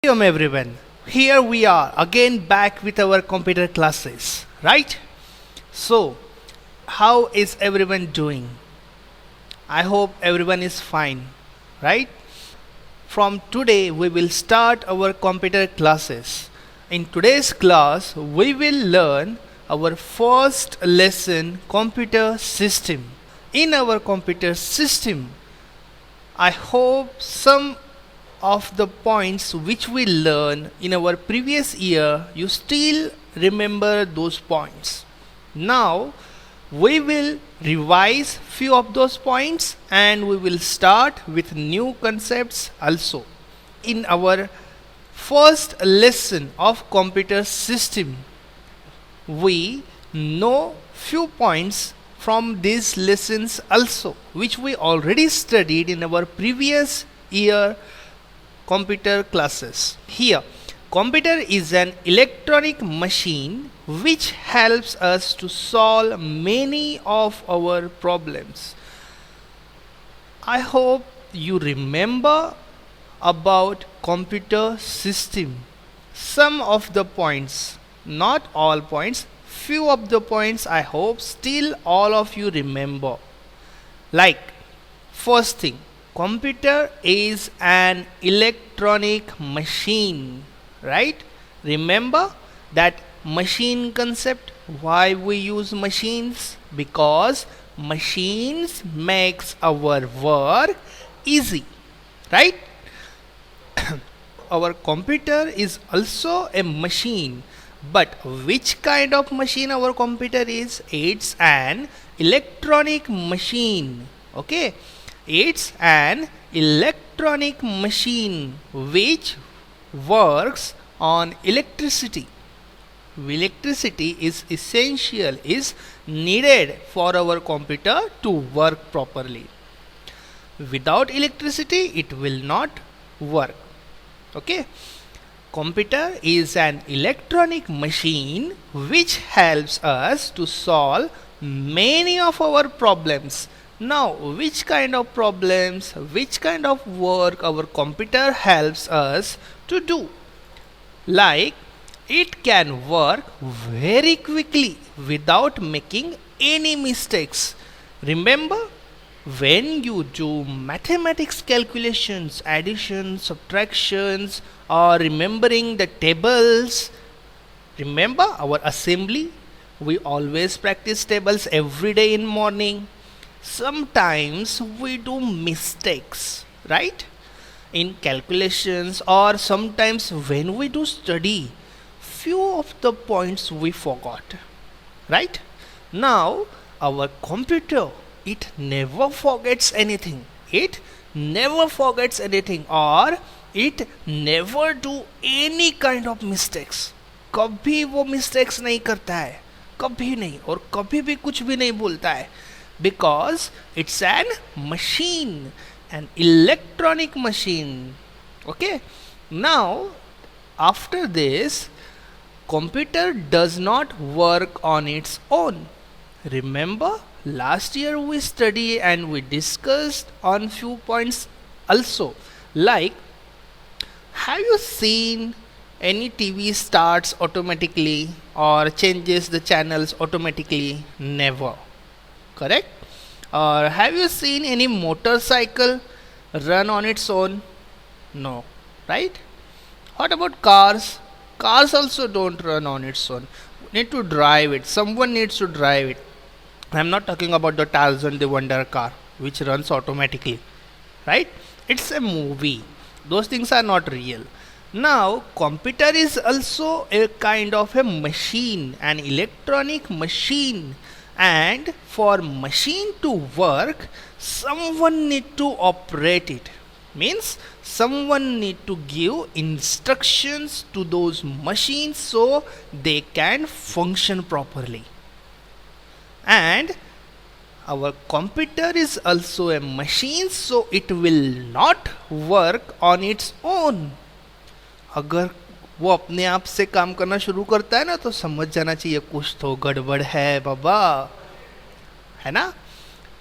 Welcome everyone. Here we are again back with our computer classes, right? So, how is everyone doing? I hope everyone is fine, right? From today we will start our computer classes. In today's class we will learn our first lesson, computer system. In our computer system, I hope some of the points which we learned in our previous year, you still remember those points. Now we will revise few of those points and we will start with new concepts also. In our first lesson of computer system, we know few points from these lessons also, which we already studied in our previous year computer classes. Here, computer is an electronic machine which helps us to solve many of our problems. I hope you remember about computer system. Some of the points, not all points, few of the points I hope still all of you remember. Like, first thing, computer is an electronic machine, right? Remember that machine concept, why we use machines? Because machines makes our work easy, right? Our computer is also a machine, but which kind of machine our computer is? It's an electronic machine. Okay, it's an electronic machine which works on electricity. Electricity is essential, is needed for our computer to work properly. Without electricity it will not work. Okay, computer is an electronic machine which helps us to solve many of our problems. Now, which kind of problems, which kind of work our computer helps us to do? Like, it can work very quickly without making any mistakes. Remember, when you do mathematics calculations, addition, subtractions, or remembering the tables, remember our assembly? We always practice tables every day in morning. Sometimes we do mistakes, right, in calculations, or sometimes when we do study, few of the points we forgot, right? Now our computer, it never forgets anything, it never forgets anything, or it never do any kind of mistakes. कभी वो mistakes नहीं करता है, कभी नहीं, और कभी भी कुछ भी नहीं बोलता है, because it's an machine, an electronic machine. Okay, now after this, computer does not work on its own. Remember, last year we studied and we discussed on few points also. Like, have you seen any TV starts automatically or changes the channels automatically? Never. Correct? Or have you seen any motorcycle run on its own? No. Right? What about cars? Cars also don't run on its own. Need to drive it. Someone needs to drive it. I'm not talking about the Tarzan the Wonder car which runs automatically. Right? It's a movie. Those things are not real. Now, computer is also a kind of a machine, an electronic machine. And for machine to work, someone need to operate it. Means someone need to give instructions to those machines so they can function properly. And our computer is also a machine, so it will not work on its own. अगर वो अपने आप से काम करना शुरू करता है ना, तो समझ जाना चाहिए कुछ तो गड़बड़ है बाबा, है ना?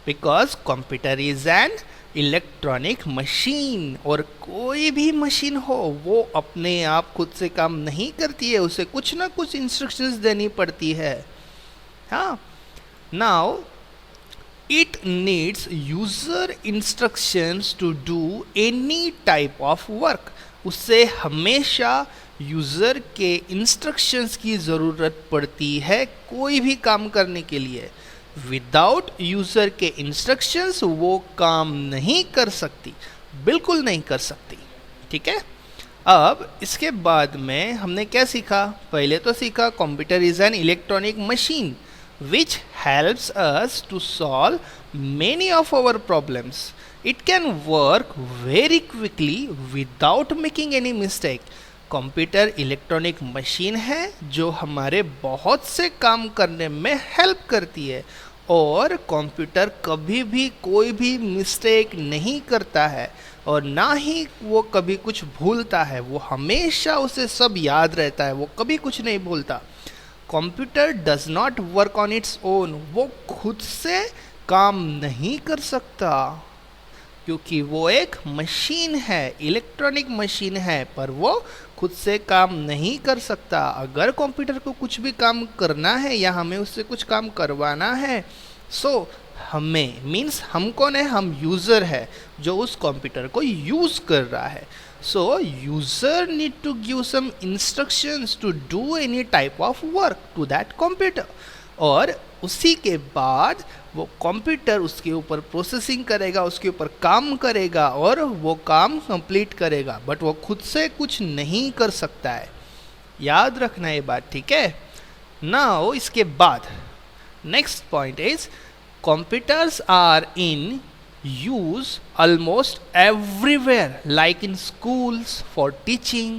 Because computer is an electronic machine. और कोई भी मशीन हो वो अपने आप खुद से काम नहीं करती है, उसे कुछ ना कुछ इंस्ट्रक्शंस देनी पड़ती है। हाँ, now it needs user instructions to do any type of work। उससे हमेशा यूज़र के इंस्ट्रक्शंस की ज़रूरत पड़ती है कोई भी काम करने के लिए। विदाउट यूज़र के इंस्ट्रक्शंस वो काम नहीं कर सकती, बिल्कुल नहीं कर सकती। ठीक है, अब इसके बाद में हमने क्या सीखा? पहले तो सीखा computer is an electronic machine which helps us to solve many of our problems. It can work very quickly without making any mistake. Computer electronic machine है जो हमारे बहुत से काम करने में हेल्प करती है, और कंप्यूटर कभी भी कोई भी मिस्टेक नहीं करता है और ना ही वो कभी कुछ भूलता है। वो हमेशा उसे सब याद रहता है, वो कभी कुछ नहीं भूलता। Computer does not work on its own. वो खुद से काम नहीं कर सकता क्योंकि वो एक मशीन है, इलेक्ट्रॉनिक मशीन है, पर वो खुद से काम नहीं कर सकता। अगर कंप्यूटर को कुछ भी काम करना है या हमें उससे कुछ काम करवाना है, सो हमें मीन्स हम कौन है? हम यूज़र है जो उस कंप्यूटर को यूज़ कर रहा है। So user need to give some instructions to do any type of work to that computer, और उसी के बाद वो कंप्यूटर उसके ऊपर प्रोसेसिंग करेगा, उसके ऊपर काम करेगा और वो काम कंप्लीट करेगा, बट वो खुद से कुछ नहीं कर सकता है। याद रखना ये बात, ठीक है? नाउ इसके बाद next point is computers are in use almost everywhere like in schools for teaching।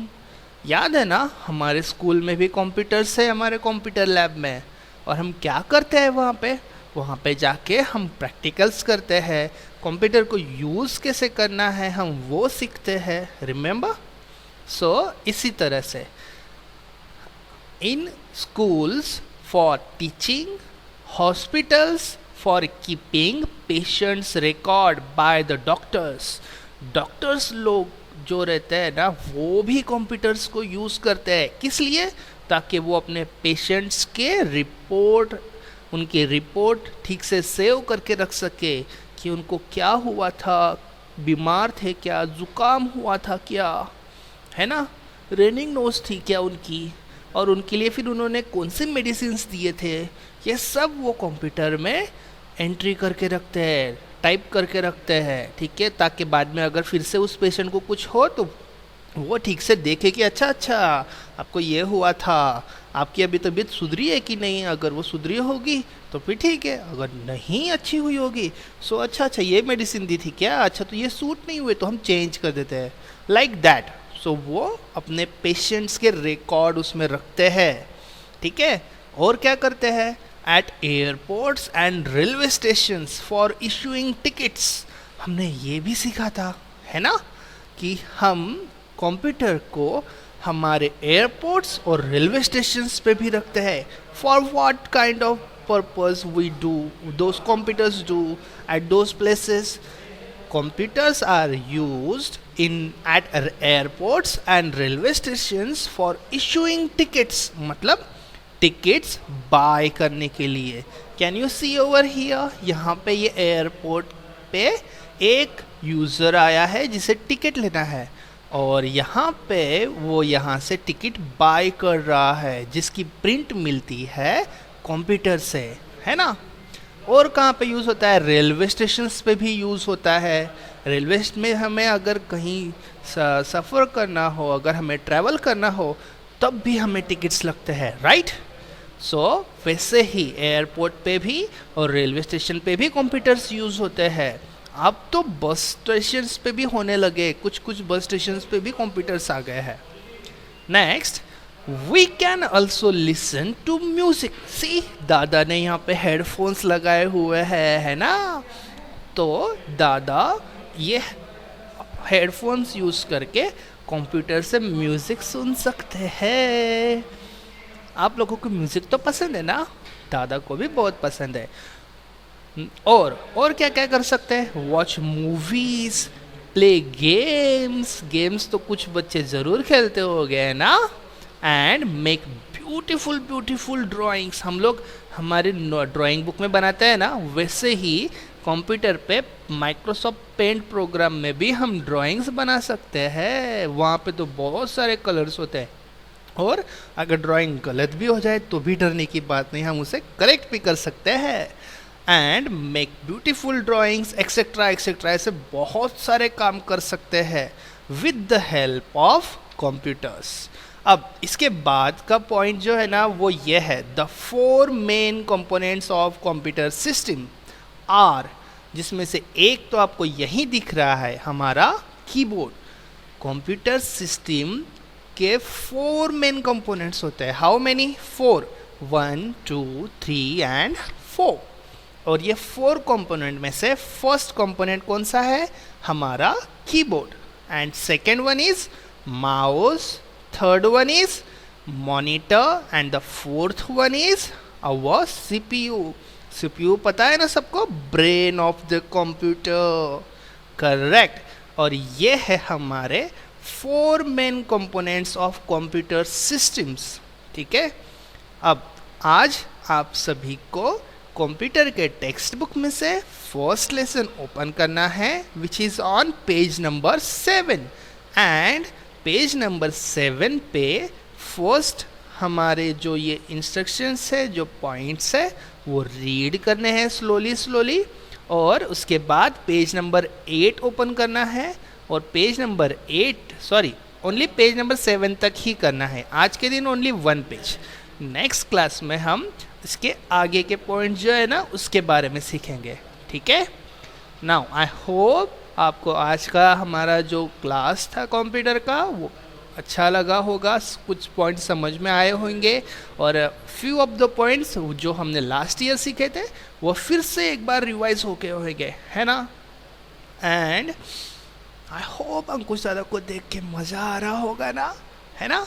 याद है ना, हमारे स्कूल में भी कंप्यूटर्स है, हमारे कंप्यूटर लैब में, और हम क्या करते हैं वहाँ पे जाके हम प्रैक्टिकल्स करते हैं। कंप्यूटर को यूज़ कैसे करना है हम वो सीखते हैं, रिमेंबर? सो इसी तरह से इन schools for teaching, hospitals for keeping patients record by the doctors। Doctors लोग जो रहते हैं ना वो भी कंप्यूटर्स को यूज़ करते हैं, किस लिए? ताकि वो अपने पेशेंट्स के रिपोर्ट, उनके रिपोर्ट ठीक से सेव करके रख सके कि उनको क्या हुआ था, बीमार थे क्या, ज़ुकाम हुआ था क्या, है ना, रनिंग नोज थी क्या उनकी, और उनके लिए फिर उन्होंने कौन से मेडिसिन्स दिए थे, ये सब वो कंप्यूटर में एंट्री करके रखते हैं, टाइप करके रखते हैं। ठीक है, ताकि बाद में अगर फिर से उस पेशेंट को कुछ हो तो वो ठीक से देखे कि अच्छा आपको ये हुआ था, आपकी अभी तबीयत सुधरी है कि नहीं। अगर वो सुधरी होगी तो फिर ठीक है, अगर नहीं अच्छी हुई होगी सो अच्छा ये मेडिसिन दी थी क्या, अच्छा तो ये सूट नहीं हुए तो हम चेंज कर देते हैं, लाइक दैट। सो वो अपने पेशेंट्स के रिकॉर्ड उसमें रखते हैं। ठीक है, और क्या करते हैं? At airports and railway stations for issuing tickets. हमने ये भी सीखा था, है ना, कि हम कंप्यूटर को हमारे एयरपोर्ट्स और रेलवे स्टेशंस पे भी रखते हैं। For what kind of purpose we do those computers do at those places? Computers are used at airports and railway stations for issuing tickets। मतलब टिकट्स बाय करने के लिए। Can you see over here? यहाँ पे ये airport पे एक user आया है जिसे टिकट लेना है, और यहाँ पे वो यहाँ से टिकट बाय कर रहा है जिसकी प्रिंट मिलती है कंप्यूटर से, है ना। और कहाँ पे यूज़ होता है? रेलवे स्टेशंस पे भी यूज़ होता है। रेलवे में हमें अगर कहीं सफ़र करना हो, अगर हमें ट्रैवल करना हो, तब भी हमें टिकट्स लगते हैं, राइट। सो वैसे ही एयरपोर्ट पे भी और रेलवे स्टेशन पे भी कंप्यूटर्स यूज़ होते हैं। अब तो बस स्टेशंस पे भी होने लगे, कुछ बस स्टेशंस पे भी कंप्यूटर्स आ गए हैं। Next, We can also listen to music। See, दादा ने यहाँ पे हेडफोन्स लगाए हुए हैं, है ना। तो दादा ये हेडफोन्स यूज़ करके कंप्यूटर से म्यूज़िक सुन सकते हैं। आप लोगों को म्यूज़िक तो पसंद है ना, दादा को भी बहुत पसंद है। और क्या क्या कर सकते हैं? Watch movies, play games, games तो कुछ बच्चे ज़रूर खेलते होंगे ना, and make beautiful beautiful drawings. हम लोग हमारे ड्राइंग बुक में बनाते हैं ना, वैसे ही कंप्यूटर पे माइक्रोसॉफ्ट पेंट प्रोग्राम में भी हम ड्राइंग्स बना सकते हैं। वहाँ पे तो बहुत सारे कलर्स होते हैं, और अगर ड्राइंग गलत भी हो जाए तो भी डरने की बात नहीं, हम उसे करेक्ट भी कर सकते हैं। And make beautiful drawings etcetera etcetera, ऐसे बहुत सारे काम कर सकते हैं with the help of computers. अब इसके बाद का पॉइंट जो है ना वो ये है, the 4 main components of computer system are, जिसमें से एक तो आपको यही दिख रहा है, हमारा कीबोर्ड। कंप्यूटर सिस्टम के 4 मेन कंपोनेंट्स होते हैं। How many? 4, 1 2 3 एंड 4। और ये 4 कंपोनेंट में से फर्स्ट कंपोनेंट कौन सा है? हमारा keyboard. And second one is mouse, third one is monitor, and the fourth one is our CPU. CPU पता है ना सबको, brain of the computer, correct. और ये है हमारे 4 main components of computer systems, ठीक है। अब आज आप सभी को कंप्यूटर के टेक्स्ट बुक में से फर्स्ट लेसन ओपन करना है, which is on page number 7। And page number 7 पे फर्स्ट हमारे जो ये इंस्ट्रक्शंस है, जो पॉइंट्स है, वो रीड करने हैं स्लोली स्लोली। और उसके बाद पेज नंबर 8 ओपन करना है, और page number 8 sorry only page number 7 तक ही करना है। आज के दिन ओनली 1 पेज। नेक्स्ट क्लास में हम इसके आगे के पॉइंट जो है ना उसके बारे में सीखेंगे, ठीक है। नाउ आई होप आपको आज का हमारा जो क्लास था कंप्यूटर का वो अच्छा लगा होगा, कुछ पॉइंट्स समझ में आए होंगे, और फ्यू ऑफ द पॉइंट्स जो हमने लास्ट ईयर सीखे थे वो फिर से एक बार रिवाइज होके होंगे, है ना। एंड आई होप अंकुश दादा को देख के मज़ा आ रहा होगा ना, है ना।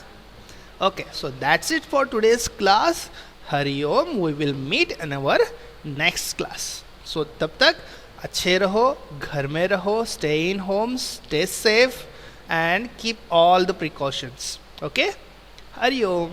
Okay, so that's it for today's class. Hari Om, we will meet in our next class. So तब तक अच्छे रहो, घर में रहो, stay in home, stay safe, and keep all the precautions. Okay, Hari Om.